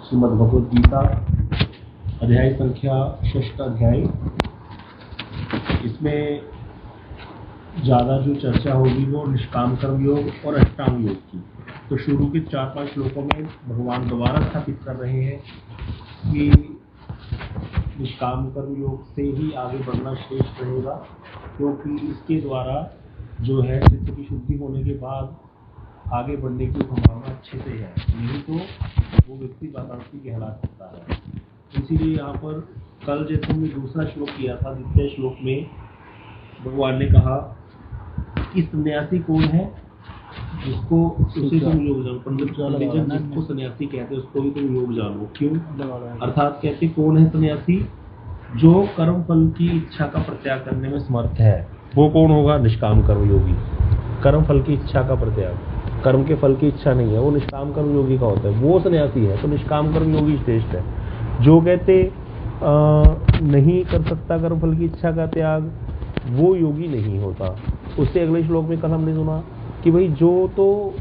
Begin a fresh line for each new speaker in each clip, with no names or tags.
श्रीमद् भगवद गीता अध्याय संख्या 6 अध्याय। इसमें ज़्यादा जो चर्चा होगी वो निष्काम कर्म योग और अष्टांग योग की। तो शुरू के 4-5 श्लोकों में भगवान दोबारा स्थापित कर रहे हैं कि निष्काम कर्म योग से ही आगे बढ़ना श्रेष्ठ रहेगा, क्योंकि इसके द्वारा जो है चित्त की शुद्धि होने के बाद आगे बढ़ने की संभावना अच्छे से है, नहीं तो वो व्यक्ति वातावरण कहला सकता है। इसीलिए यहाँ पर कल जैसे हमने दूसरा श्लोक किया था, द्वितीय श्लोक में भगवान ने कहा कि सन्यासी कौन है जिसको उसे तुम योग जानो। पंडित जिसको सन्यासी कहते हैं उसको भी तुम योग जानो। क्यों? अर्थात कहते कौन है सन्यासी? जो कर्म फल की इच्छा का प्रत्याग करने में समर्थ है। वो कौन होगा? निष्काम कर्म योगी। कर्म फल की इच्छा का प्रत्याग, कर्म के फल की इच्छा नहीं है, वो निष्काम कर्म योगी का होता है, वो सन्यासी है। तो निष्काम कर्म योगी श्रेष्ठ है। जो कहते नहीं कर सकता कर्म फल की इच्छा का त्याग, वो योगी नहीं होता। उससे अगले श्लोक में कल हमने सुना कि भाई जो तो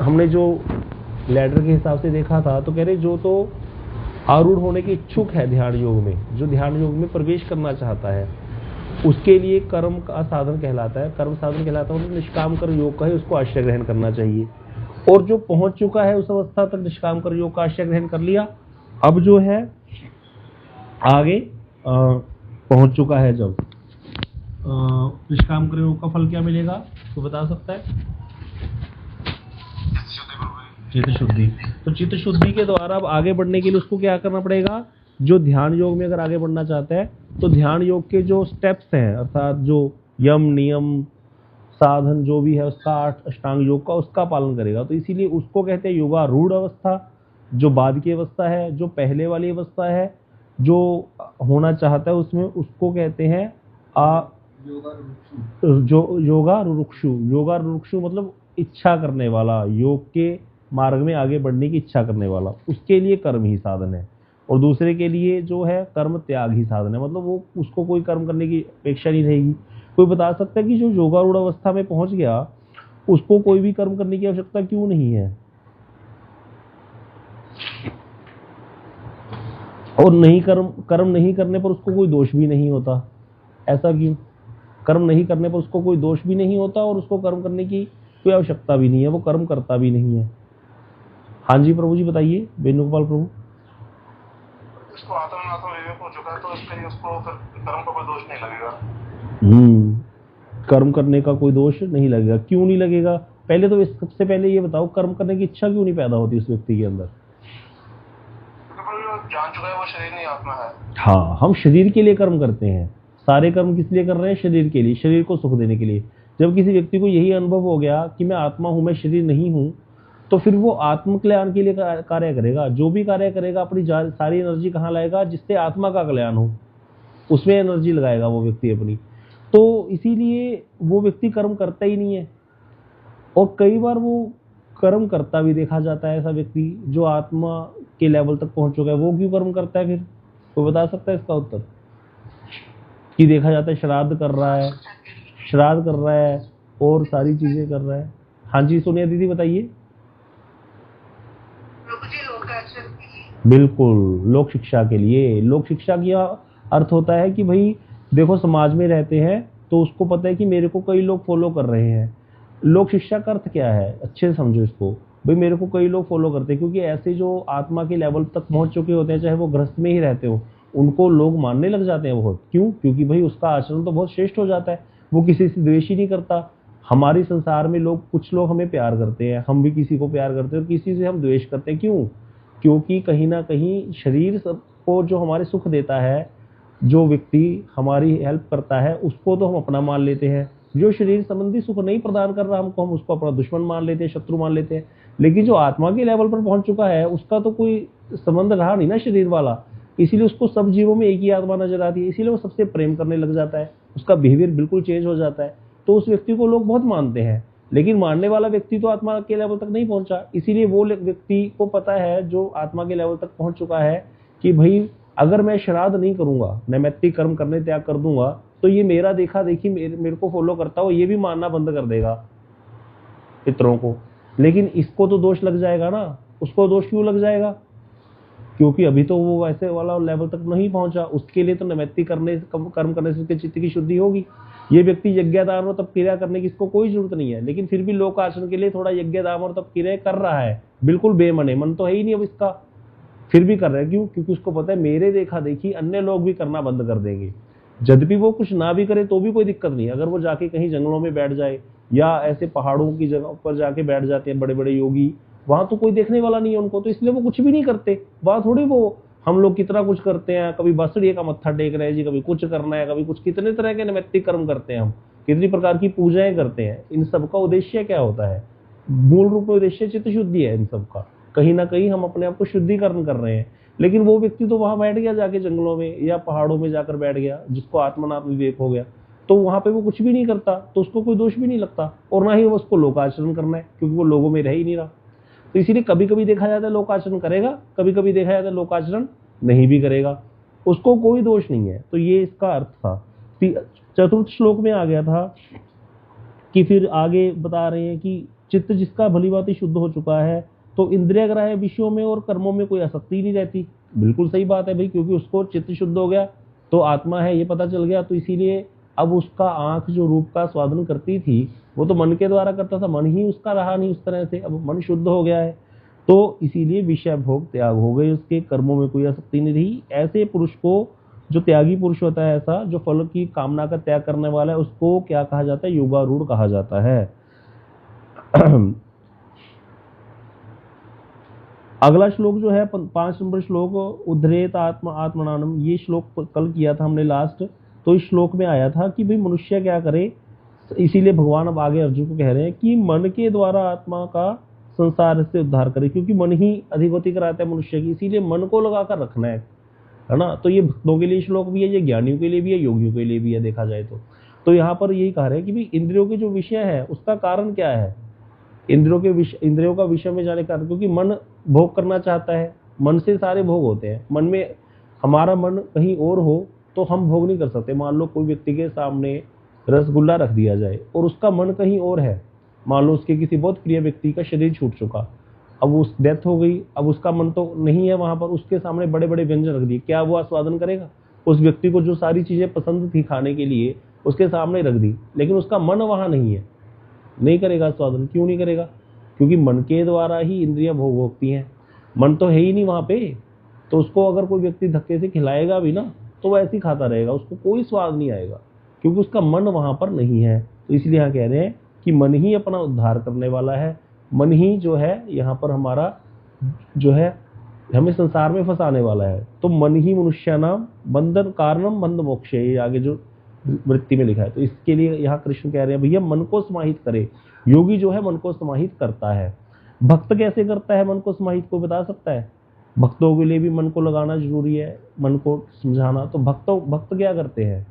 हमने जो लेटर के हिसाब से देखा था, तो कह रहे जो तो आरूढ़ होने के इच्छुक है ध्यान योग में, जो ध्यान योग में प्रवेश करना चाहता है, उसके लिए कर्म का साधन कहलाता है। कर्म साधन कहलाता है मतलब निष्काम कर्म योग का ही उसको आश्रय ग्रहण करना चाहिए। और जो पहुंच चुका है उस अवस्था तक निष्काम कर्म योग का आश्रय ग्रहण कर लिया, अब जो है आगे पहुंच चुका है, जब निष्काम कर्म योग का फल क्या मिलेगा तो बता सकता है? चित्त शुद्धि। तो चित्त शुद्धि के द्वारा अब आगे बढ़ने के लिए उसको क्या करना पड़ेगा? जो ध्यान योग में अगर आगे बढ़ना चाहता है तो ध्यान योग के जो स्टेप्स हैं, अर्थात जो यम नियम साधन जो भी है उसका 8 अष्टांग योग का उसका पालन करेगा। तो इसीलिए उसको कहते हैं योगारूढ़ अवस्था। जो बाद की अवस्था है, जो पहले वाली अवस्था है, जो होना चाहता है उसमें, उसको कहते हैं योगारूढ़। योगारूढ़ मतलब इच्छा करने वाला, योग के मार्ग में आगे बढ़ने की इच्छा करने वाला, उसके लिए कर्म ही साधन है। और दूसरे के लिए जो है कर्म त्याग ही साधन है, मतलब वो उसको कोई कर्म करने की अपेक्षा नहीं रहेगी। कोई बता सकता है कि जो योगारूढ़ अवस्था में पहुंच गया उसको कोई भी कर्म करने की आवश्यकता क्यों नहीं है? और नहीं कर्म नहीं करने पर उसको कोई दोष भी नहीं होता, ऐसा क्यों? कर्म नहीं करने पर उसको कोई दोष भी नहीं होता और उसको कर्म करने की कोई आवश्यकता भी नहीं है, वो कर्म करता भी नहीं है। हाँ जी प्रभु जी बताइए, वेणुगोपाल प्रभु।
इसको आत्मनात्म विवेक हो चुका है तो इसके लिए उसको फिर कर्म का कोई दोष नहीं लगेगा।
कर्म करने का कोई दोष नहीं लगेगा। क्यों नहीं लगेगा? पहले तो सबसे पहले ये बताओ, कर्म करने की इच्छा क्यों नहीं पैदा होती उस व्यक्ति के अंदर?
जान चुका है वो शरीर नहीं आत्मा है।
हाँ, हम शरीर के लिए कर्म करते हैं। सारे कर्म किस लिए कर रहे हैं? शरीर के लिए, शरीर को सुख देने के लिए। जब किसी व्यक्ति को यही अनुभव हो गया कि मैं आत्मा हूं, मैं शरीर नहीं हूं, तो फिर वो आत्म कल्याण के लिए कार्य करेगा। जो भी कार्य करेगा अपनी सारी एनर्जी कहाँ लाएगा? जिससे आत्मा का कल्याण हो, उसमें एनर्जी लगाएगा वो व्यक्ति अपनी। तो इसीलिए वो व्यक्ति कर्म करता ही नहीं है। और कई बार वो कर्म करता भी देखा जाता है। ऐसा व्यक्ति जो आत्मा के लेवल तक पहुंच चुका है, वो क्यों कर्म करता है? फिर तो बता सकता है इसका उत्तर? कि देखा जाता है श्राद्ध कर रहा है और सारी चीजें कर रहा है। हाँ जी सोनिया दीदी बताइए। बिल्कुल, लोक शिक्षा के लिए। लोक शिक्षा का अर्थ होता है कि भाई देखो, समाज में रहते हैं तो उसको पता है कि मेरे को कई लोग फॉलो कर रहे हैं। लोक शिक्षा का अर्थ क्या है? अच्छे से समझो इसको। भाई मेरे को कई लोग फॉलो करते हैं, क्योंकि ऐसे जो आत्मा के लेवल तक पहुंच चुके होते हैं, चाहे वो गृहस्थ में ही रहते हो, उनको लोग मानने लग जाते हैं बहुत। क्यों? क्योंकि भाई उसका आचरण तो बहुत श्रेष्ठ हो जाता है, वो किसी से द्वेष ही नहीं करता। हमारे संसार में लोग, कुछ लोग हमें प्यार करते हैं, हम भी किसी को प्यार करते हैं, और किसी से हम द्वेष करते हैं। क्यों? क्योंकि कहीं ना कहीं शरीर को जो हमारे सुख देता है, जो व्यक्ति हमारी हेल्प करता है, उसको तो हम अपना मान लेते हैं। जो शरीर संबंधी सुख नहीं प्रदान कर रहा हमको, हम उसको अपना दुश्मन मान लेते हैं, शत्रु मान लेते हैं। लेकिन जो आत्मा के लेवल पर पहुंच चुका है, उसका तो कोई संबंध रहा नहीं ना शरीर वाला, इसीलिए उसको सब जीवों में एक ही आत्मा नजर आती है, इसीलिए वो सबसे प्रेम करने लग जाता है, उसका बिहेवियर बिल्कुल चेंज हो जाता है। तो उस व्यक्ति को लोग बहुत मानते हैं। लेकिन मानने वाला व्यक्ति तो आत्मा के लेवल तक नहीं पहुंचा, इसीलिए वो व्यक्ति को पता है, जो आत्मा के लेवल तक पहुंच चुका है, कि भाई अगर मैं श्राद्ध नहीं करूंगा, नैमित्तिक कर्म करने त्याग कर दूंगा, तो ये मेरा देखा देखी मेरे को फॉलो करता हो, ये भी मानना बंद कर देगा पितरों को। लेकिन इसको तो दोष लग जाएगा ना, उसको दोष क्यों लग जाएगा? क्योंकि अभी तो वो वैसे वाला लेवल तक नहीं पहुंचा। उसके लिए तो नैमित्तिक कर्म करने से उसके चित्त की शुद्धि होगी। ये व्यक्ति यज्ञदान और तप क्रिया करने की इसको कोई जरूरत नहीं है, लेकिन फिर भी लोक आचरण के लिए थोड़ा यज्ञदान और तप क्रिया कर रहा है, बिल्कुल बेमने, मन तो है ही नहीं अब इसका, फिर भी कर रहा है। क्यों? क्योंकि उसको पता है मेरे देखा देखी अन्य लोग भी करना बंद कर देंगे। यद्यपि वो कुछ ना भी करे तो भी कोई दिक्कत नहीं। अगर वो जाके कहीं जंगलों में बैठ जाए या ऐसे पहाड़ों की जगह पर जाके बैठ जाते हैं बड़े बड़े योगी, वहां तो कोई देखने वाला नहीं है उनको, तो इसलिए वो कुछ भी नहीं करते। वहां थोड़ी वो हम लोग कितना कुछ करते हैं, कभी बसड़िए का मत्था टेक रहे हैं जी, कभी कुछ करना है, कभी कुछ, कितने तरह के नैमित्तिक कर्म करते हैं हम, कितनी प्रकार की पूजाएं करते हैं। इन सब का उद्देश्य क्या होता है? मूल रूप में उद्देश्य चित्त शुद्धि है इन सब का। कहीं ना कहीं हम अपने आप को शुद्धिकरण कर रहे हैं। लेकिन वो व्यक्ति तो वहां बैठ गया जाके जंगलों में या पहाड़ों में जाकर बैठ गया, जिसको आत्मनात्म विवेक हो गया, तो वहां पे वो कुछ भी नहीं करता, तो उसको कोई दोष भी नहीं लगता, और ना ही वो उसको लोकाचरण करना है, क्योंकि वो लोगों में रह ही नहीं रहा। तो इसीलिए कभी कभी देखा जाता है लोकाचरण करेगा, कभी कभी देखा जाता है लोकाचरण नहीं भी करेगा, उसको कोई दोष नहीं है। तो ये इसका अर्थ था। चतुर्थ श्लोक में आ गया था कि फिर आगे बता रहे हैं कि चित्त जिसका भली भांति शुद्ध हो चुका है तो इंद्रिय ग्राह्य विषयों में और कर्मों में कोई आसक्ति नहीं रहती। बिल्कुल सही बात है भाई, क्योंकि उसको चित्त शुद्ध हो गया तो आत्मा है ये पता चल गया, तो इसीलिए अब उसका आंख जो रूप का स्वादन करती थी वो तो मन के द्वारा करता था, मन ही उसका रहा नहीं उस तरह से, अब मन शुद्ध हो गया है, तो इसीलिए विषय भोग त्याग हो गए, उसके कर्मों में कोई आसक्ति नहीं रही। ऐसे पुरुष को, जो त्यागी पुरुष होता है, ऐसा जो फल की कामना का त्याग करने वाला है, उसको क्या कहा जाता है? योगारूढ़ कहा जाता है। अगला श्लोक जो है 5 नंबर श्लोक, उद्धरेत आत्मा आत्मनानम, ये श्लोक कल किया था हमने लास्ट। तो इस श्लोक में आया था कि भाई मनुष्य क्या करे, इसीलिए भगवान अब आगे अर्जुन को कह रहे हैं कि मन के द्वारा आत्मा का संसार से उद्धार करे, क्योंकि मन ही अधिगति कराता है मनुष्य की, इसीलिए मन को लगाकर रखना है ना। तो ये भक्तों के लिए श्लोक भी है, ये ज्ञानियों के लिए भी है, योगियों के लिए भी है, देखा जाए तो यहाँ पर यही कह रहे हैं कि भाई इंद्रियों के जो विषय है उसका कारण क्या है, इंद्रियों का विषय में जाने का, क्योंकि मन भोग करना चाहता है, मन से सारे भोग होते हैं। मन में हमारा मन कहीं और हो तो हम भोग नहीं कर सकते। मान लो कोई व्यक्ति के सामने रसगुल्ला रख दिया जाए और उसका मन कहीं और है, मान लो उसके किसी बहुत प्रिय व्यक्ति का शरीर छूट चुका, अब उस डेथ हो गई, अब उसका मन तो नहीं है वहां पर, उसके सामने बड़े बड़े व्यंजन रख दिए, क्या वो आस्वादन करेगा? उस व्यक्ति को जो सारी चीजें पसंद थी खाने के लिए उसके सामने रख दी, लेकिन उसका मन वहां नहीं है, नहीं करेगा आस्वादन। क्यों नहीं करेगा? क्योंकि मन के द्वारा ही इंद्रियां भोग होती हैं, मन तो है ही नहीं वहां पे। तो उसको अगर कोई व्यक्ति धक्के से खिलाएगा भी ना तो वो ऐसे ही खाता रहेगा, उसको कोई स्वाद नहीं आएगा, क्योंकि उसका मन वहां पर नहीं है। तो इसलिए यहाँ कह रहे हैं कि मन ही अपना उद्धार करने वाला है, मन ही जो है यहाँ पर हमारा जो है हमें संसार में फंसाने वाला है। तो मन ही मनुष्य नाम बंधन कारणम बंध मोक्ष, ये आगे जो वृत्ति में लिखा है। तो इसके लिए यहाँ कृष्ण कह रहे हैं भैया मन को समाहित करे। योगी जो है मन को समाहित करता है। भक्त कैसे करता है मन को समाहित, को बता सकता है? भक्तों के लिए भी मन को लगाना जरूरी है, मन को समझाना। तो भक्त क्या करते हैं,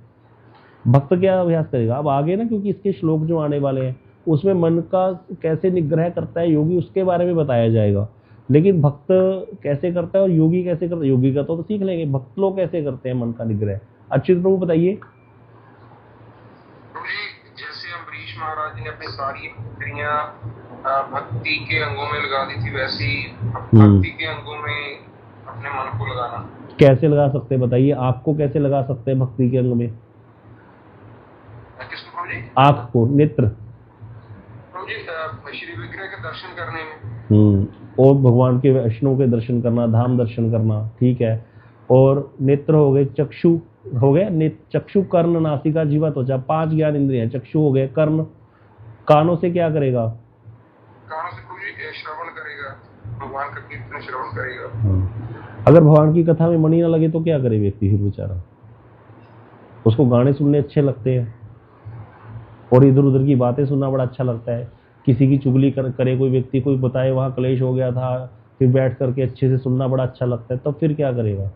भक्त क्या अभ्यास करेगा? अब आगे ना, क्योंकि इसके श्लोक जो आने वाले हैं उसमें मन का कैसे निग्रह करता है योगी, उसके बारे में बताया जाएगा। लेकिन भक्त कैसे करता है और योगी कैसे करता है, योगी का तो सीख लेंगे, भक्त लोग कैसे करते हैं मन का निग्रह, अच्छी प्रभु बताइए।
जैसे अम्बरीश महाराज ने अपनी सारी इंद्रियां भक्ति के अंगों में लगा दी थी, वैसे ही भक्ति के अंगों में अपने मन को लगाना
कैसे लगा सकते हैं बताइए, आपको कैसे लगा सकते हैं भक्ति के अंग में? आंख को, नेत्र,
श्री विग्रह के दर्शन करने में,
और भगवान के वैष्णव के दर्शन करना, धाम दर्शन करना, ठीक है। और नेत्र हो गए, चक्षु हो गए, चक्षु कर्ण नासिका जीवा त्वचा, 5 ज्ञान इंद्रियां। चक्षु हो गए, कर्ण, कानों से क्या करेगा?
कानों से कोई श्रवण करेगा, भगवान का कीर्तन श्रवण करेगा।
अगर भगवान की कथा में मन ही ना लगे तो क्या करे व्यक्ति फिर बेचारा? उसको गाने सुनने अच्छे लगते हैं और इधर उधर की बातें सुनना बड़ा अच्छा लगता है। किसी की चुगली करे कोई व्यक्ति, कोई बताए वहां क्लेश हो गया था, फिर बैठ करके अच्छे से सुनना बड़ा अच्छा लगता है, तब फिर क्या करेगा?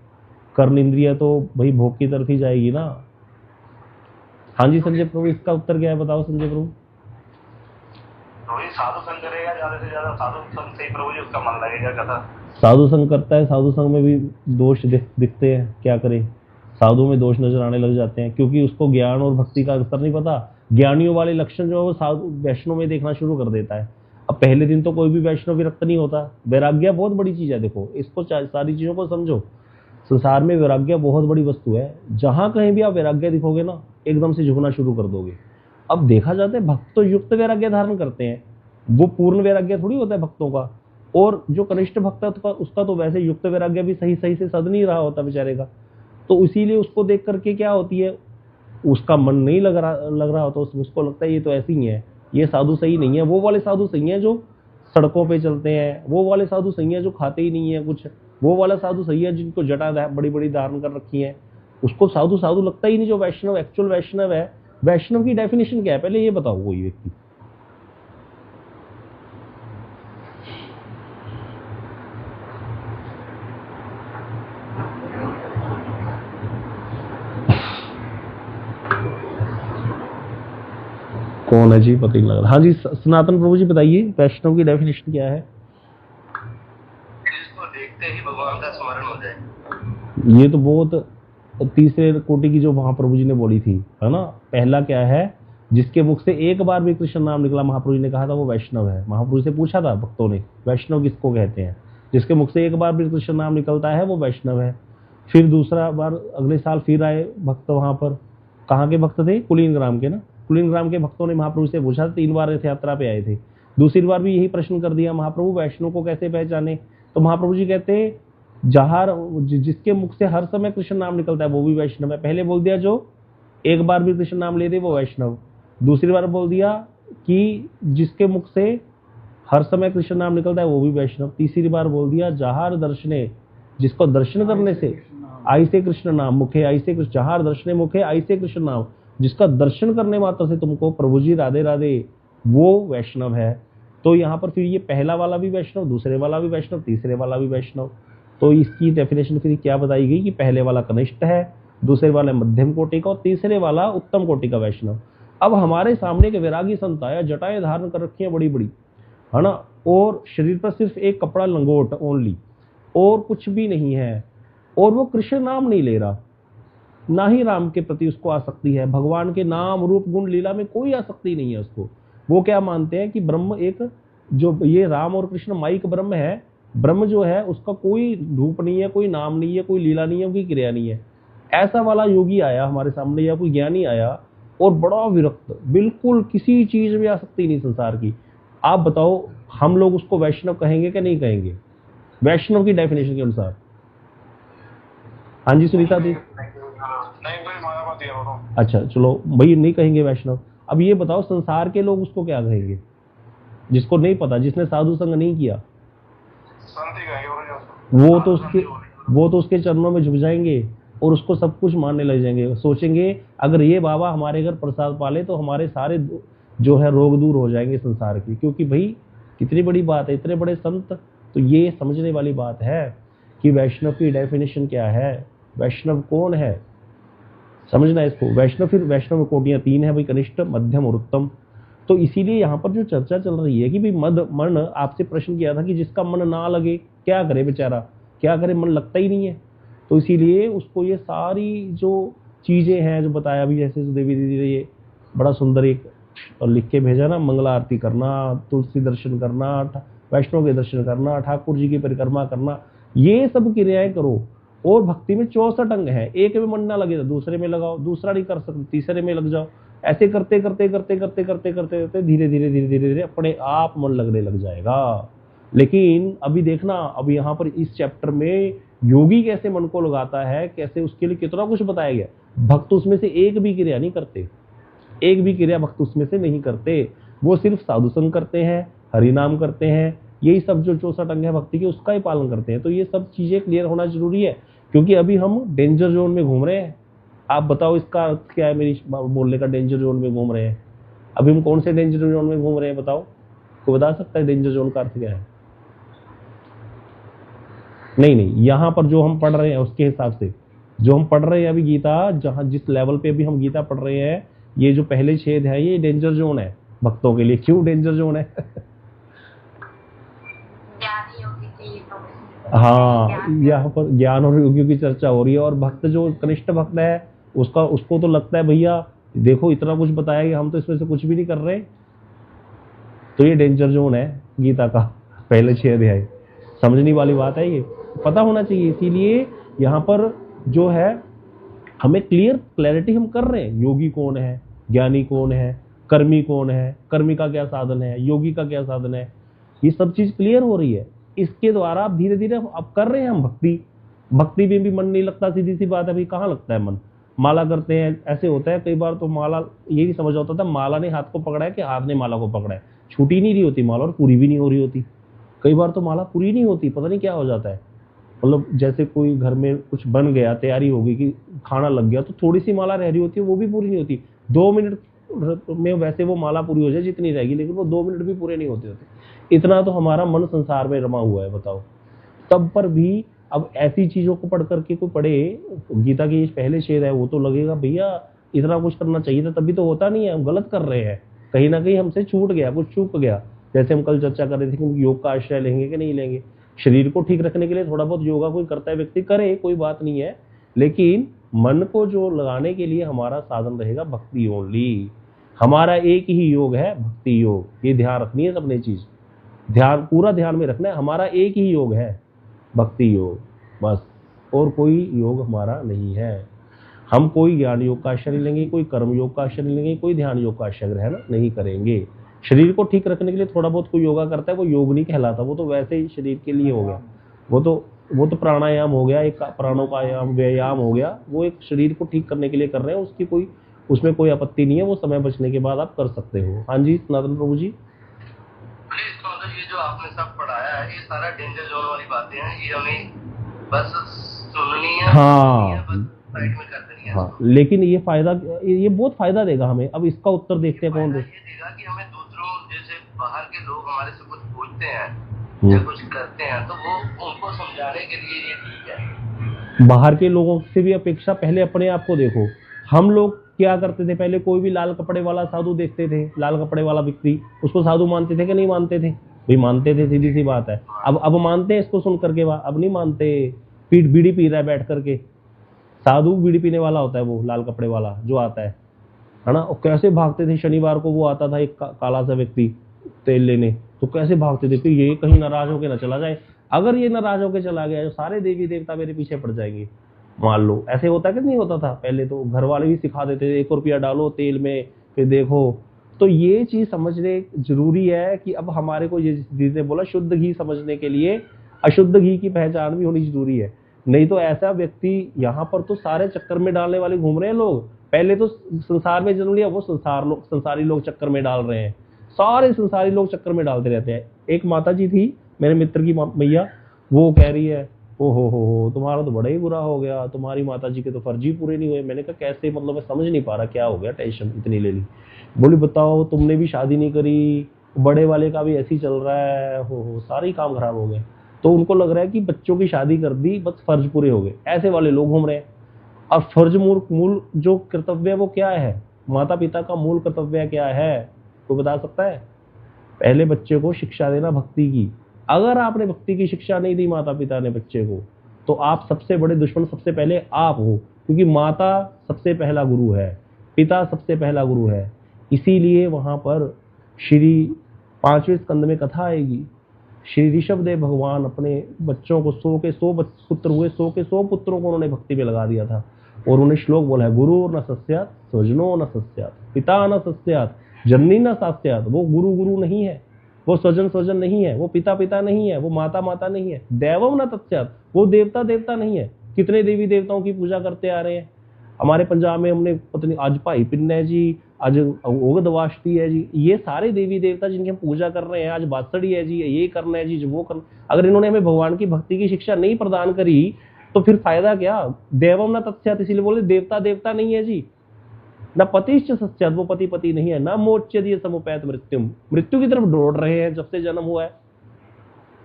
कर्ण इंद्रिया तो भाई भोग की तरफ ही जाएगी ना। हाँ जी संजय प्रभु, इसका उत्तर क्या है बताओ संजय प्रभु।
साधु संग करेगा, ज्यादा से ज्यादा साधु संग से ही प्रभु जी उसका मन लगेगा कथा।
साधु संग करता है, साधु संग में भी दोष दिखते हैं, क्या करे? साधु में दोष नजर आने लग जाते हैं, क्योंकि उसको ज्ञान और भक्ति का अंतर नहीं पता। ज्ञानियों वाले लक्षण जो है वो साधु वैष्णव में देखना शुरू कर देता है। अब पहले दिन तो कोई भी वैष्णव विरक्त नहीं होता। वैराग्य बहुत बड़ी चीज है, देखो इसको सारी चीजों को समझो। संसार में वैराग्य बहुत बड़ी वस्तु है। जहां कहीं भी आप वैराग्य दिखोगे ना, एकदम से झुकना शुरू कर दोगे। अब देखा जाता है भक्त तो युक्त वैराग्य धारण करते हैं, वो पूर्ण वैराग्य थोड़ी होता है भक्तों का। और जो कनिष्ठ भक्त है उसका तो वैसे युक्त वैराग्य भी सही सही से सद नहीं रहा होता बेचारे का। तो इसीलिए उसको देख करके क्या होती है, उसका मन नहीं लग रहा होता, उसको लगता है ये तो ऐसे ही है, ये साधु सही नहीं है। वो वाले साधु सही है जो सड़कों पे चलते हैं, वो वाले साधु सही है जो खाते ही नहीं है कुछ, वो वाला साधु सही है जिनको जटा बड़ी बड़ी धारण कर रखी है। उसको साधु साधु लगता ही नहीं। जो वैष्णव एक्चुअल वैष्णव है, वैष्णव की डेफिनेशन क्या है पहले ये बताओ कोई व्यक्ति। कौन है जी, पता ही नहीं लग रहा। हाँ जी सनातन प्रभु जी बताइए, वैष्णव की डेफिनेशन क्या है?
जिसको देखते ही भगवान का स्मरण हो जाए।
ये तो बहुत तीसरे कोटि की जो महाप्रभु जी ने बोली थी, है ना। पहला क्या है, जिसके मुख से एक बार भी कृष्ण नाम निकला, महाप्रभु जी ने कहा था वो वैष्णव है। महाप्रभु से पूछा था भक्तों ने, वैष्णव किसको कहते हैं? जिसके मुख से एक बार भी कृष्ण नाम निकलता है वो वैष्णव है। फिर दूसरा बार अगले साल फिर आए भक्त वहां पर। कहाँ के भक्त थे? कुलीन ग्राम के ना। कुलीन ग्राम के भक्तों ने महाप्रभु से पूछा, 3 बार रथ यात्रा पे आए थे। दूसरी बार भी यही प्रश्न कर दिया, महाप्रभु वैष्णव को कैसे पहचाने? तो महाप्रभु जी कहते जहां जिसके मुख से हर समय कृष्ण नाम निकलता है वो भी वैष्णव है। पहले बोल दिया जो एक बार भी कृष्ण नाम ले दे वो वैष्णव। दूसरी बार बोल दिया कि जिसके मुख से हर समय कृष्ण नाम निकलता है वो भी वैष्णव। तीसरी बार बोल दिया जहार दर्शने, जिसको दर्शन करने से आई से कृष्ण नाम मुखे आई से कृष्ण, जहार दर्शने मुखे आई से कृष्ण नाम, जिसका दर्शन करने मात्र से तुमको प्रभु जी राधे राधे, वो वैष्णव है। तो यहाँ पर फिर ये पहला वाला भी वैष्णव, दूसरे वाला भी वैष्णव, तीसरे वाला भी वैष्णव। तो इसकी डेफिनेशन फिर क्या बताई गई कि पहले वाला कनिष्ठ है, दूसरे वाला मध्यम कोटि का और तीसरे वाला उत्तम कोटि का वैष्णव। अब हमारे सामने के वैरागी संत आया, जटाएं धारण कर रखी है बड़ी बड़ी, है ना, और शरीर पर सिर्फ एक कपड़ा लंगोट ओनली, और कुछ भी नहीं है, और वो कृष्ण नाम नहीं ले रहा, ना ही राम के प्रति उसको आसक्ति है। भगवान के नाम रूप गुण लीला में कोई आसक्ति नहीं है उसको। वो क्या मानते हैं कि ब्रह्म एक, जो ये राम और कृष्ण माइक ब्रह्म है, ब्रह्म जो है उसका कोई रूप नहीं है, कोई नाम नहीं है, कोई लीला नहीं है, कोई क्रिया नहीं है। ऐसा वाला योगी आया हमारे सामने या कोई ज्ञानी आया और बड़ा विरक्त, बिल्कुल किसी चीज में आसक्ति नहीं संसार की। आप बताओ हम लोग उसको वैष्णव कहेंगे कि नहीं कहेंगे वैष्णव की डेफिनेशन के अनुसार? हाँ जी सुनीता दी। अच्छा चलो भाई, नहीं कहेंगे वैष्णव। अब ये बताओ संसार के लोग उसको क्या कहेंगे? जिसको नहीं पता, जिसने साधु संग नहीं किया, वो तो उसके चरणों में झुक जाएंगे और उसको सब कुछ मानने लग जाएंगे। सोचेंगे अगर ये बाबा हमारे घर प्रसाद पाले तो हमारे सारे जो है रोग दूर हो जाएंगे संसार की। क्योंकि भाई कितनी बड़ी बात है, इतने बड़े संत। तो ये समझने वाली बात है कि वैष्णव की डेफिनेशन क्या है, वैष्णव कौन है, समझना इसको। वैष्णव, फिर वैष्णव कोटियां 3 है भाई, कनिष्ठ मध्यम और उत्तम। तो इसीलिए यहाँ पर जो चर्चा चल रही है कि भाई मन, आपसे प्रश्न किया था कि जिसका मन ना लगे क्या करे बेचारा, क्या करे, मन लगता ही नहीं है। तो इसीलिए उसको ये सारी जो चीजें हैं जो बताया अभी, जैसे देवी दीदी ने ये बड़ा सुंदर एक लिख के भेजा ना, मंगला आरती करना, तुलसी दर्शन करना, वैष्णव के दर्शन करना, ठाकुर जी की परिक्रमा करना, ये सब क्रियाएं करो। और भक्ति में 64 अंग है, एक में मन ना लगे तो दूसरे में लगाओ, दूसरा नहीं कर सकते तीसरे में लग जाओ। ऐसे करते करते करते करते करते करते करते धीरे धीरे धीरे धीरे धीरे अपने आप मन लगने लग जाएगा। लेकिन अभी देखना, अब यहाँ पर इस चैप्टर में योगी कैसे मन को लगाता है, कैसे उसके लिए कितना कुछ बताया गया। भक्त उसमें से एक भी क्रिया नहीं करते, एक भी क्रिया भक्त उसमें से नहीं करते। वो सिर्फ साधु संग करते हैं, हरि नाम करते हैं, यही सब जो 64 अंग है भक्ति के उसका ही पालन करते हैं। तो ये सब चीजें क्लियर होना जरूरी है, क्योंकि अभी हम डेंजर जोन में घूम रहे हैं। आप बताओ इसका अर्थ क्या है मेरी बोलने का, डेंजर जोन में घूम रहे हैं। अभी हम कौन से डेंजर जोन में घूम रहे हैं बताओ, कोई बता सकता है डेंजर जोन का अर्थ क्या है? नहीं, यहाँ पर जो हम पढ़ रहे हैं उसके हिसाब से जो हम पढ़ रहे हैं अभी गीता, जहां जिस लेवल पे अभी हम गीता पढ़ रहे हैं, ये जो पहले छेद है ये डेंजर जोन है भक्तों के लिए। क्यों डेंजर जोन है? हाँ, यहाँ पर ज्ञान और योगियों की चर्चा हो रही है, और भक्त जो कनिष्ठ भक्त है उसको तो लगता है भैया देखो इतना कुछ बताया कि हम तो इसमें से कुछ भी नहीं कर रहे। तो ये डेंजर जोन है गीता का पहले 6 अध्याय। समझने वाली बात है, ये पता होना चाहिए। इसीलिए यहाँ पर जो है हमें क्लैरिटी हम कर रहे हैं, योगी कौन है, ज्ञानी कौन है, कर्मी कौन है, कर्मी का क्या साधन है, योगी का क्या साधन है, ये सब चीज क्लियर हो रही है। इसके द्वारा आप धीरे धीरे अब कर रहे हैं हम भक्ति में भी मन नहीं लगता, सीधी सी बात है भाई, कहाँ लगता है मन। माला करते हैं, ऐसे होता है कई बार तो माला ये नहीं समझ होता था माला ने हाथ को पकड़ा है कि हाथ ने माला को पकड़ा है, छूटी नहीं रही होती माला और पूरी भी नहीं हो रही होती। कई बार तो माला पूरी नहीं होती, पता नहीं क्या हो जाता है। मतलब जैसे कोई घर में कुछ बन गया, तैयारी होगी कि खाना लग गया, तो थोड़ी सी माला रह रही होती है, वो भी पूरी नहीं होती। 2 मिनट में वैसे वो माला पूरी हो जाए जितनी रहेगी, लेकिन वो 2 मिनट भी पूरे नहीं होते होते। इतना तो हमारा मन संसार में रमा हुआ है, बताओ। तब पर भी अब ऐसी चीजों को पढ़ करके कोई पढ़े, गीता की पहले शेर है, वो तो लगेगा भैया इतना कुछ करना चाहिए था, तभी तो होता नहीं है, हम गलत कर रहे हैं, कहीं ना कहीं हमसे छूट गया, कुछ चूक गया। जैसे हम कल चर्चा कर रहे थे कि योग का आश्रय लेंगे कि नहीं लेंगे। शरीर को ठीक रखने के लिए थोड़ा बहुत योगा कोई करता है व्यक्ति करे, कोई बात नहीं है, लेकिन मन को जो लगाने के लिए हमारा साधन रहेगा भक्ति ओनली। हमारा एक ही योग है, भक्ति योग। ये ध्यान रखनी है सबने चीज, ध्यान पूरा ध्यान में रखना है। हमारा एक ही योग है, भक्ति योग, बस, और कोई योग हमारा नहीं है। हम कोई ज्ञान योग का आश्रय नहीं लेंगे, कोई कर्म योग का आश्रय नहीं लेंगे, कोई ध्यान योग का आश्रय ग्रहण नहीं करेंगे। शरीर को ठीक रखने के लिए थोड़ा बहुत कोई योगा करता है, वो योग नहीं कहलाता, वो तो वैसे ही शरीर के लिए हो गया। वो तो प्राणायाम हो गया, एक प्राणों का व्यायाम हो गया, वो एक शरीर को ठीक करने के लिए कर रहे हैं, उसमें कोई आपत्ति नहीं है, वो समय बचने के बाद आप कर सकते हो। हाँ जी सनातन प्रभु जी।
ये जो आपने सब पढ़ाया है, ये सारा डेंजर जोन वाली बातें हैं, ये हमें बस सुननी है,
हाँ,
साइड में कर देनी है।
हाँ, लेकिन ये बहुत फायदा देगा हमें। अब इसका उत्तर देखते हैं कौन
ये देगा कि हमें दूसरों, जैसे बाहर के लोग हमारे से कुछ पूछते हैं या कुछ करते हैं, तो वो उनको समझाने के लिए ये ठीक है।
बाहर के लोगों से भी अपेक्षा पहले अपने आप को देखो। हम लोग क्या करते थे पहले, कोई भी लाल कपड़े वाला साधु देखते थे, लाल कपड़े वाला व्यक्ति, उसको साधु मानते थे कि नहीं मानते थे? भाई मानते थे, सीधी सी बात है। अब मानते हैं इसको सुन करके? अब नहीं मानते। बीड़ी पी रहा है बैठ करके, साधु बीड़ी पीने वाला होता है वो लाल कपड़े वाला जो आता है ना। और कैसे भागते थे, शनिवार को वो आता था एक काला सा व्यक्ति तेल लेने, तो कैसे भागते थे कि ये कहीं नाराज होके ना चला जाए। अगर ये नाराज होके चला गया तो सारे देवी देवता मेरे पीछे पड़ जाएंगे, मान लो। ऐसे होता कि नहीं होता था? पहले तो घर वाले भी सिखा देते थे, 1 रुपया डालो तेल में फिर देखो। तो ये चीज समझने जरूरी है कि अब हमारे को ये जिसने बोला शुद्ध घी समझने के लिए अशुद्ध घी की पहचान भी होनी जरूरी है। नहीं तो ऐसा व्यक्ति, यहाँ पर तो सारे चक्कर में डालने वाले घूम रहे हैं लोग। पहले तो संसार में जन्म लिया, वो संसारी लोग चक्कर में डाल रहे हैं, सारे संसारी लोग चक्कर में डालते रहते हैं। एक माता जी थी मेरे मित्र की मैया, वो कह रही है ओ हो तुम्हारा तो बड़ा ही बुरा हो गया, तुम्हारी माता जी के तो फर्ज ही पूरे नहीं हुए। मैंने कहा कैसे? मतलब मैं समझ नहीं पा रहा क्या हो गया, टेंशन इतनी ले ली। बोली बताओ तुमने भी शादी नहीं करी, बड़े वाले का भी ऐसे ही चल रहा है, हो सारे ही काम खराब हो गए। तो उनको लग रहा है कि बच्चों की शादी कर दी, बस फर्ज पूरे हो गए। ऐसे वाले लोग घूम रहे हैं। अब फर्ज मूल जो कर्तव्य है वो क्या है? माता पिता का मूल कर्तव्य क्या है, कोई बता सकता है? पहले बच्चे को शिक्षा देना भक्ति की। अगर आपने भक्ति की शिक्षा नहीं दी माता पिता ने बच्चे को, तो आप सबसे बड़े दुश्मन सबसे पहले आप हो, क्योंकि माता सबसे पहला गुरु है, पिता सबसे पहला गुरु है। इसीलिए वहां पर श्री 5वें स्कंद में कथा आएगी, श्री ऋषभदेव भगवान अपने बच्चों को 100 के 100 पुत्र हुए, 100 के 100 पुत्रों को उन्होंने भक्ति में लगा दिया था। और उन्हें श्लोक बोला है, गुरु न सस्यात् स्वजनो न सस्यात् पिता न सस्यात् जननी न सास्यात्। वो गुरु नहीं है, वो स्वजन नहीं है, वो पिता नहीं है, वो माता नहीं है। दैवम न तस्यात्, वो देवता नहीं है। कितने देवी देवताओं की पूजा करते आ रहे हैं हमारे पंजाब में। हमने पत्नी आज भाई पिन्न है जी, आज ओगदवाष्टी है जी, ये सारे देवी देवता जिनकी हम पूजा कर रहे हैं। आज बासड़ी है जी, ये करना है जी, वो करना। अगर इन्होंने हमें भगवान की भक्ति की शिक्षा नहीं प्रदान करी तो फिर फायदा क्या? देवम न तस्यात्, इसीलिए बोले देवता नहीं है जी। न पतिश्च सस्यात्, वो पति नहीं है। न मोच्यते समुपैत मृत्युम, मृत्यु की तरफ दौड़ रहे हैं जब से जन्म हुआ है,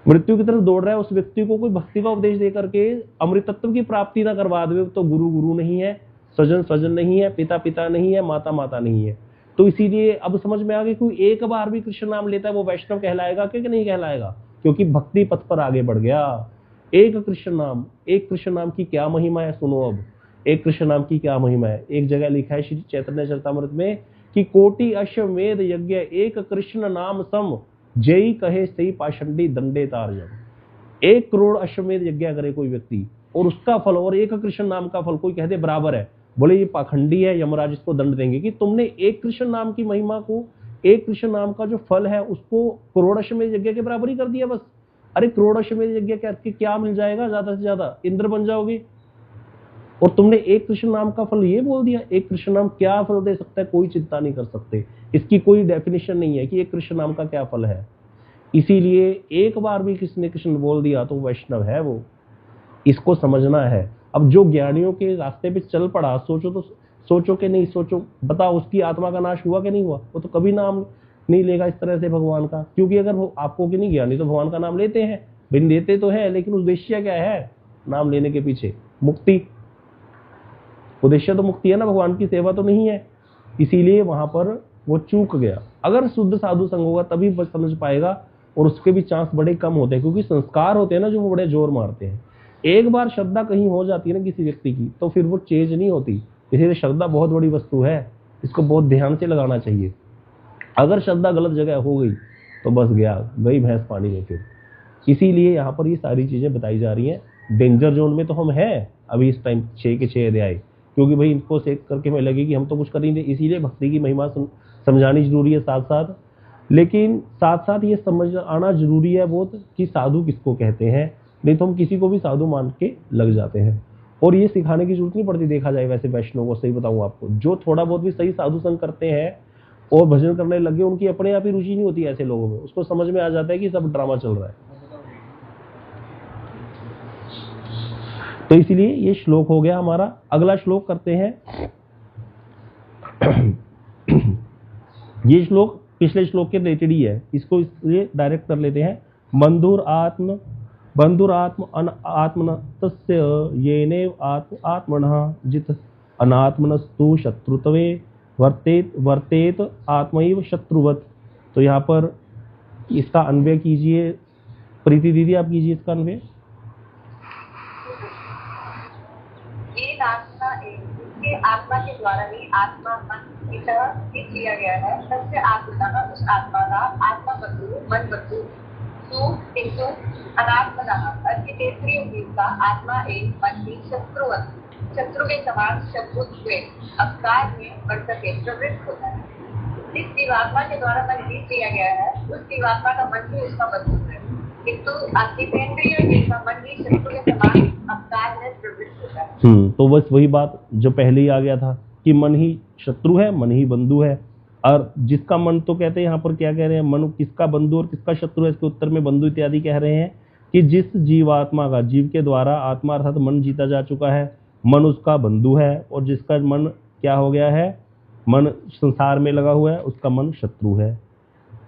मृत्यु की तरफ दौड़ रहा है। उस व्यक्ति को कोई भक्ति का उपदेश दे करके अमृतत्व की प्राप्ति न करवा दे तो गुरु नहीं है, स्वजन नहीं है, पिता नहीं है, माता नहीं है। तो इसीलिए अब समझ में आ गया, कोई एक बार भी कृष्ण नाम लेता है वो वैष्णव कहलाएगा कि नहीं कहलाएगा? क्योंकि भक्ति पथ पर आगे बढ़ गया। एक कृष्ण नाम की क्या महिमा है, सुनो अब। एक कृष्ण नाम की क्या महिमा है। एक जगह लिखा है श्री चैतन्य चरितामृत में कि कोटि अश्वमेध यज्ञ एक कृष्ण नाम सम, जय कहे सही पाषंडी दंडे तार जम। 1 करोड़ अश्वमेध यज्ञ करे कोई व्यक्ति और उसका फल और एक कृष्ण नाम का फल कोई कहते बराबर है, बोले ये पाखंडी है, यमराज इसको दंड देंगे कि तुमने एक कृष्ण नाम की महिमा को, एक कृष्ण नाम का जो फल है उसको करोड़ अश्वमेध यज्ञ के बराबर ही कर दिया बस। अरे करोड़ अश्वमेध यज्ञ करके क्या मिल जाएगा, ज्यादा से ज्यादा इंद्र बन जाओगे। और तुमने एक कृष्ण नाम का फल ये बोल दिया। एक कृष्ण नाम क्या फल दे सकता है, कोई चिंता नहीं कर सकते, इसकी कोई डेफिनेशन नहीं है कि एक कृष्ण नाम का क्या फल है। इसीलिए एक बार भी किसी ने कृष्ण बोल दिया तो वैष्णव है वो, इसको समझना है। अब जो ज्ञानियों के रास्ते पे चल पड़ा, सोचो कि नहीं सोचो, बताओ उसकी आत्मा का नाश हुआ कि नहीं हुआ? वो तो कभी नाम नहीं लेगा इस तरह से भगवान का, क्योंकि अगर वो आपको कि नहीं ज्ञानी तो भगवान का नाम लेते हैं, बिन देते तो है, लेकिन उद्देश्य क्या है नाम लेने के पीछे? मुक्ति। उद्देश्य तो मुक्ति है ना, भगवान की सेवा तो नहीं है। इसीलिए वहां पर वो चूक गया। अगर शुद्ध साधु संग होगा तभी बस समझ पाएगा, और उसके भी चांस बड़े कम होते हैं, क्योंकि संस्कार होते हैं ना जो वो बड़े जोर मारते हैं। एक बार श्रद्धा कहीं हो जाती है ना किसी व्यक्ति की, तो फिर वो चेंज नहीं होती। इसीलिए श्रद्धा बहुत बड़ी वस्तु है, इसको बहुत ध्यान से लगाना चाहिए। अगर श्रद्धा गलत जगह हो गई तो बस गई भैंस पानी में फिर। इसीलिए यहाँ पर ये सारी चीजें बताई जा रही हैं। डेंजर जोन में तो हम हैं अभी इस टाइम 6 के 6 अध्याय, क्योंकि भाई इनको सेक करके हमें लगे कि हम तो कुछ कर नहीं दे। इसीलिए भक्ति की महिमा समझानी जरूरी है साथ साथ, लेकिन साथ साथ ये समझ आना जरूरी है बहुत कि साधु किसको कहते हैं, नहीं तो हम किसी को भी साधु मान के लग जाते हैं। और ये सिखाने की जरूरत नहीं पड़ती, देखा जाए वैसे वैष्णव को। सही बताऊं आपको, जो थोड़ा बहुत भी सही साधु संग करते हैं और भजन करने लगे, उनकी अपने आप ही रुचि नहीं होती ऐसे लोगों में। उसको समझ में आ जाता है कि सब ड्रामा चल रहा है। तो इसलिए ये श्लोक हो गया हमारा। अगला श्लोक करते हैं। ये श्लोक पिछले श्लोक के रिलेटेड ही है, इसको इसलिए डायरेक्ट कर लेते हैं। बंधुर आत्म आत्मन तस्य येनेव आत्मनः जित अनात्मनस्तु शत्रुत्वे वर्तेत आत्मैव शत्रुवत। तो यहाँ पर इसका अन्वय कीजिए, प्रीति दीदी आप कीजिए इसका अन्वय।
ये आत्मा इसके आत्मा के द्वारा ही आत्मा मन की तरह ही किया गया है। सबसे आत्मा उस आत्मा का आत्मा बंधु मन बंधु किंतु अनात्मनः अर्थितेन्द्रिय जीव का आत्मा एक मन की शत्रु के समान शत्रुत्व अवतार में वर्तते प्रवृत्त होता है। जिस जीवात्मा के द्वारा मन जीत लिया गया है उस जीवात्मा का मन भी उसका बंधु है, किंतु अर्थितेन्द्रिय जीव का मन भी शत्रु के समान अवतार में प्रवृत्त होता है।
तो बस वही बात जो पहले ही आ गया था कि मन ही शत्रु है, मन ही बंधु है। और जिसका मन, तो कहते हैं यहाँ पर क्या कह रहे हैं, मन किसका बंधु और किसका शत्रु है? इसके उत्तर में बंधु इत्यादि कह रहे हैं कि जिस जीवात्मा का, जीव के द्वारा आत्मा अर्थात मन जीता जा चुका है, मन उसका बंधु है, और जिसका मन क्या हो गया है, मन संसार में लगा हुआ है, उसका मन शत्रु है।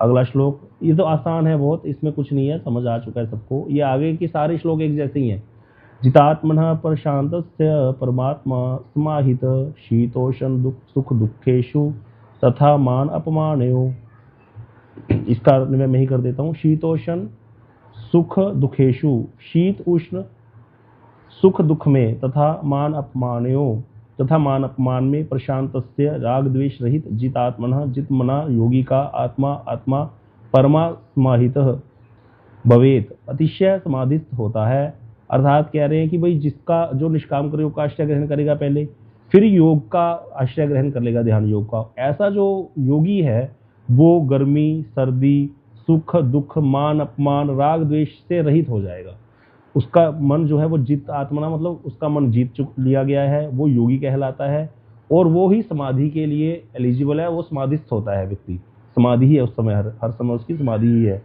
अगला श्लोक, ये तो आसान है बहुत, इसमें कुछ नहीं है, समझ आ चुका है सबको। ये आगे के सारे श्लोक एक जैसे ही हैं। जितात्मनः प्रशांतस्य परमात्मा समाहित शीतोषण सुख दुखेषु तथा मान अपमानयो। इसका मैं ही कर देता हूँ। शीतोषण सुख दुखेषु, शीत उष्ण सुख दुख में, तथा मान अपमानयो, तथा मान अपमान में, प्रशांतस्य राग द्वेष रहित, जितात्मनः जित मना योगी का आत्मा परमा समाहितः भवेत अतिशय समाधिस्थ होता है। अर्थात कह रहे हैं कि भाई जिसका जो निष्काम योग का आश्रय ग्रहण करेगा पहले, फिर योग का आश्रय ग्रहण कर लेगा, ध्यान योग का, ऐसा जो योगी है वो गर्मी सर्दी सुख दुख मान अपमान राग द्वेष से रहित हो जाएगा। उसका मन जो है वो जित आत्मना, मतलब उसका मन जीत लिया गया है, वो योगी कहलाता है। और वो ही समाधि के लिए एलिजिबल है, वो समाधिस्थ होता है व्यक्ति। समाधि ही है उस समय, हर समय उसकी समाधि ही है।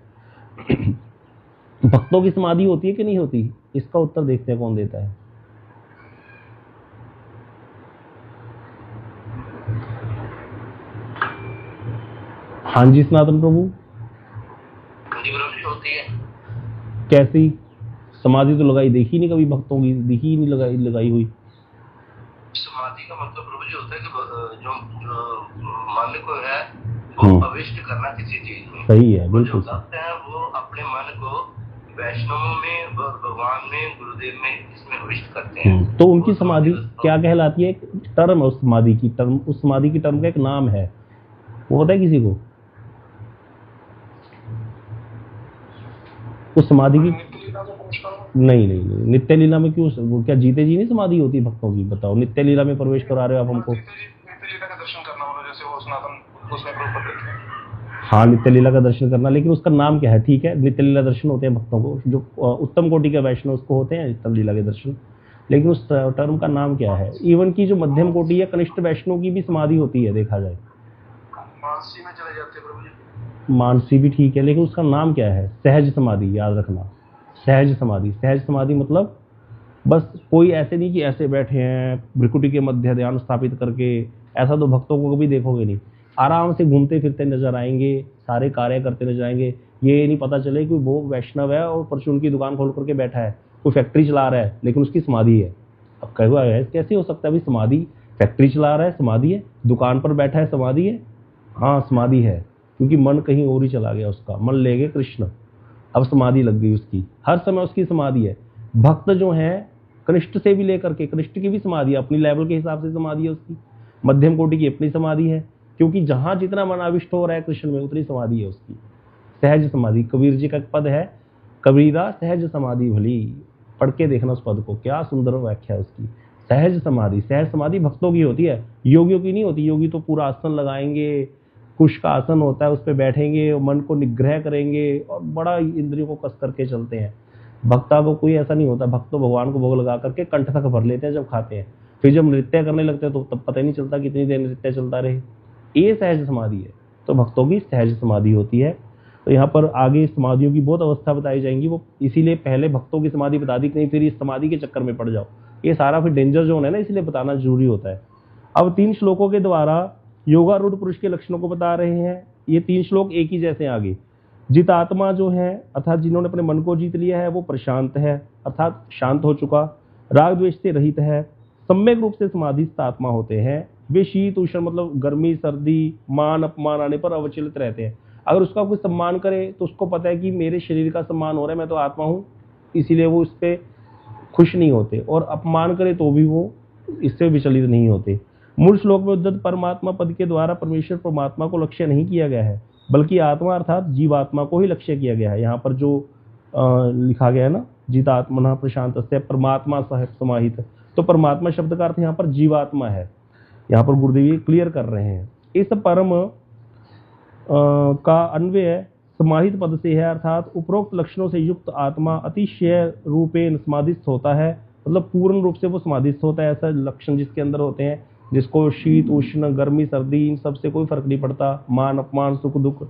भक्तों की समाधि होती है कि नहीं होती? इसका उत्तर देखते हैं कौन देता है। हाँ जी सनातन प्रभु,
होती है।
कैसी समाधि? तो लगाई देखी नहीं कभी भक्तों की, दिखी ही नहीं लगाई हुई।
समाधि का मतलब प्रभु जी होता है कि जो मन को है वो अविष्ट करना किसी चीज में।
सही है, बिल्कुल
करते हैं वो अपने मन को वैष्णवों में, भगवान में, गुरुदेव में, इसमें अविष्ट करते हैं।
तो उनकी समाधि क्या कहलाती है? एक टर्म है उस समाधि की, टर्म, उस समाधि की टर्म का एक नाम है
वो पता है किसी को? उस समाधि की नहीं नहीं नहीं, नित्य लीला में क्यों? वो क्या जीते जी नहीं समाधि होती भक्तों की? बताओ, नित्य लीला में प्रवेश करा रहे हो आप हमको।
नित्य लीला का दर्शन करना मतलब जैसे वो सनातन उसमें प्रभुपद देते हैं।
हाँ, नित्य लीला का दर्शन करना, लेकिन उसका नाम क्या है? ठीक है, नित्य लीला दर्शन होते हैं भक्तों को, जो उत्तम कोटि के वैष्णव उसको होते हैं नित्य लीला के दर्शन, लेकिन उस टर्म का नाम क्या है? इवन की जो मध्यम कोटि या कनिष्ठ वैष्णव की भी समाधि होती है, देखा जाए
मानसी में चले जाते हैं प्रभु जी।
मानसी भी ठीक है, लेकिन उसका नाम क्या है? सहज समाधि, याद रखना, सहज समाधि। सहज समाधि मतलब बस कोई ऐसे नहीं कि ऐसे बैठे हैं भ्रिकुटी के मध्य ध्यान स्थापित करके, ऐसा तो भक्तों को कभी देखोगे नहीं। आराम से घूमते फिरते नजर आएंगे, सारे कार्य करते नजर आएंगे, ये नहीं पता चले कि वो वैष्णव है और परचून की दुकान खोल करके बैठा है, कोई फैक्ट्री चला रहा है लेकिन उसकी समाधि है। अब कहोगे है कैसे हो सकता है? अभी समाधि, फैक्ट्री चला रहा है समाधि है, दुकान पर बैठा है समाधि है। हाँ समाधि है, क्योंकि मन कहीं और ही चला गया उसका, मन ले गए कृष्ण, अब समाधि लग गई उसकी, हर समय उसकी समाधि है। भक्त जो है कनिष्ठ से भी लेकर के, कनिष्ठ की भी समाधि है, अपनी लेवल के हिसाब से समाधि है उसकी, मध्यम कोटि की अपनी समाधि है, क्योंकि जहां जितना मन आविष्ट हो रहा है कृष्ण में उतनी समाधि है उसकी। सहज समाधि, कबीर जी का एक पद है, कबीरा सहज समाधि भली, पढ़ के देखना उस पद को, क्या सुंदर व्याख्या है उसकी। सहज समाधि, सहज समाधि भक्तों की होती है, योगियों की नहीं होती। योगी तो पूरा आसन लगाएंगे, कुश का आसन होता है, उस पर बैठेंगे, मन को निग्रह करेंगे और बड़ा इंद्रियों को कस करके चलते हैं। भक्ता को कोई ऐसा नहीं होता, भक्त तो भगवान को भोग लगा करके कंठ तक भर लेते हैं जब खाते हैं, फिर जब नृत्य करने लगते हैं तो तब पता ही नहीं चलता कितनी देर नृत्य चलता रहे। ये सहज समाधि है, तो भक्तों की सहज समाधि होती है। तो यहाँ पर आगे समाधियों की बहुत अवस्था बताई जाएंगी, वो इसीलिए पहले भक्तों की समाधि बता दी, नहीं फिर इस समाधि के चक्कर में पड़ जाओ, ये सारा फिर डेंजर जोन है ना, इसलिए बताना जरूरी होता है। अब 3 श्लोकों के द्वारा योगारूढ़ पुरुष के लक्षणों को बता रहे हैं। ये 3 श्लोक एक ही जैसे आगे। जितात्मा जो है अर्थात जिन्होंने अपने मन को जीत लिया है वो प्रशांत है, अर्थात शांत हो चुका, राग द्वेष से रहित है, सम्यक रूप से समाधिस्थ आत्मा होते हैं। वे शीत उष्ण मतलब गर्मी सर्दी मान अपमान आने पर अवचलित रहते हैं। अगर उसका कोई सम्मान करे तो उसको पता है कि मेरे शरीर का सम्मान हो रहा है, मैं तो आत्मा हूँ, इसीलिए वो इस पर खुश नहीं होते, और अपमान करे तो भी वो इससे विचलित नहीं होते। मूल श्लोक में उद्धत परमात्मा पद के द्वारा परमेश्वर परमात्मा को लक्ष्य नहीं किया गया है, बल्कि आत्मा अर्थात जीवात्मा को ही लक्ष्य किया गया है। यहाँ पर जो लिखा गया है ना, जितात्मना प्रशांत से परमात्मा सह समाहित, तो परमात्मा शब्द का अर्थ यहाँ पर जीवात्मा है। यहाँ पर गुरुदेव क्लियर कर रहे हैं। इस परम का अन्वय समाहित पद से है, अर्थात उपरोक्त लक्षणों से युक्त आत्मा अतिशय रूपेण समाधिस्थ होता है, मतलब पूर्ण रूप से वो समाधिस्थ होता है। ऐसा लक्षण जिसके अंदर होते हैं, जिसको शीत उष्ण गर्मी सर्दी इन सब से कोई फर्क नहीं पड़ता, मान अपमान सुख दुख।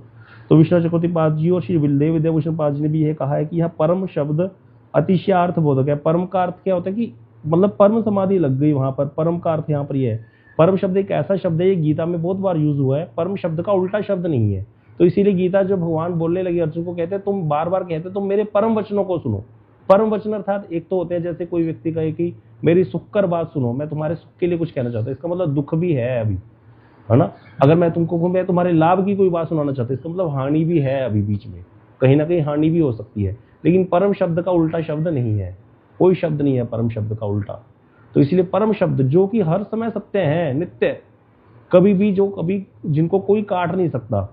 तो विष्णु चक्रवर्तीपाद जी और श्री विलदेव विद्याभूषण पाद जी ने भी यह कहा है कि यह परम शब्द अतिशयार्थ बोधक है। परम का अर्थ क्या होता है कि मतलब परम समाधि लग गई वहां पर, परम का अर्थ यहाँ पर यह है। परम शब्द एक ऐसा शब्द है, ये गीता में बहुत बार यूज हुआ है, परम शब्द का उल्टा शब्द नहीं है। तो इसीलिए गीता जब भगवान बोलने लगे अर्जुन को, कहते तुम बार बार कहते तुम मेरे परम वचनों को सुनो। परम वचन अर्थात एक तो होते हैं जैसे कोई व्यक्ति कहे कि मेरी सुखकर बात सुनो, मैं तुम्हारे सुख के लिए कुछ कहना चाहता हूँ, इसका मतलब दुख भी है अभी, है ना। अगर मैं तुमको कहूँ मैं तुम्हारे लाभ की कोई बात सुनाना चाहता हूँ, इसका मतलब हानि भी है अभी बीच में, कहीं ना कहीं हानि भी हो सकती है। लेकिन परम शब्द का उल्टा शब्द नहीं है, कोई शब्द नहीं है परम शब्द का उल्टा। तो इसलिए परम शब्द जो कि हर समय सत्य है, नित्य, कभी भी, जो कभी जिनको कोई काट नहीं सकता।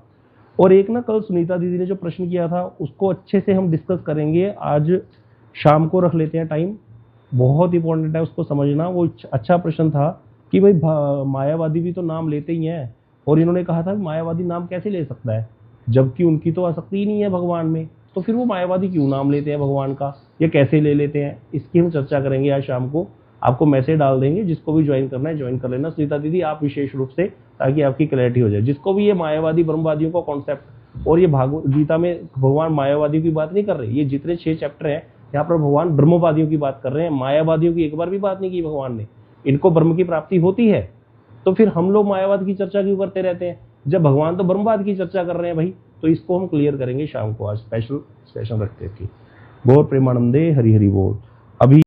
और एक ना कल सुनीता दीदी ने जो प्रश्न किया था उसको अच्छे से हम डिस्कस करेंगे, आज शाम को रख लेते हैं टाइम, बहुत इंपॉर्टेंट है उसको समझना। वो अच्छा प्रश्न था कि भाई मायावादी भी तो नाम लेते ही हैं, और इन्होंने कहा था मायावादी नाम कैसे ले सकता है जबकि उनकी तो आसक्ति ही नहीं है भगवान में, तो फिर वो मायावादी क्यों नाम लेते हैं भगवान का, या कैसे ले लेते हैं, इसकी हम चर्चा करेंगे आज शाम को। आपको मैसेज डाल देंगे, जिसको भी ज्वाइन करना है ज्वाइन कर लेना। सुनीता दीदी आप विशेष रूप से, ताकि आपकी क्लैरिटी हो जाए। जिसको भी ये मायावादी ब्रह्मवादियों का कॉन्सेप्ट, और ये गीता में भगवान मायावादियों की बात नहीं कर रहे, ये जितने 6 चैप्टर हैं यहाँ पर भगवान ब्रह्मवादियों की बात कर रहे हैं, मायावादियों की एक बार भी बात नहीं की भगवान ने। इनको ब्रह्म की प्राप्ति होती है, तो फिर हम लोग मायावाद की चर्चा क्यों करते रहते हैं, जब भगवान तो ब्रह्मवाद की चर्चा कर रहे हैं भाई। तो इसको हम क्लियर करेंगे शाम को, आज स्पेशल सेशन रखते थे। गौर प्रेमानंदे हरि हरि बोल। अभी